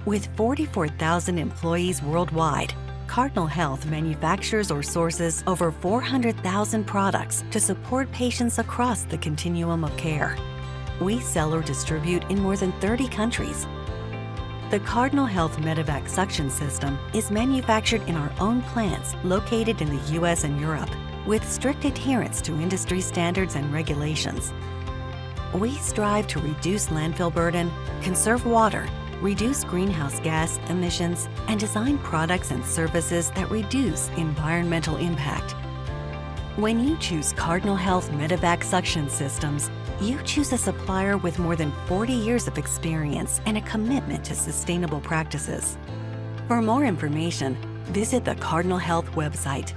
With 44,000 employees worldwide, Cardinal Health manufactures or sources over 400,000 products to support patients across the continuum of care. We sell or distribute in more than 30 countries. The Cardinal Health Medi-Vac suction system is manufactured in our own plants located in the US and Europe, with strict adherence to industry standards and regulations. We strive to reduce landfill burden, conserve water, reduce greenhouse gas emissions, and design products and services that reduce environmental impact. When you choose Cardinal Health Medi-Vac suction systems, you choose a supplier with more than 40 years of experience and a commitment to sustainable practices. For more information, visit the Cardinal Health website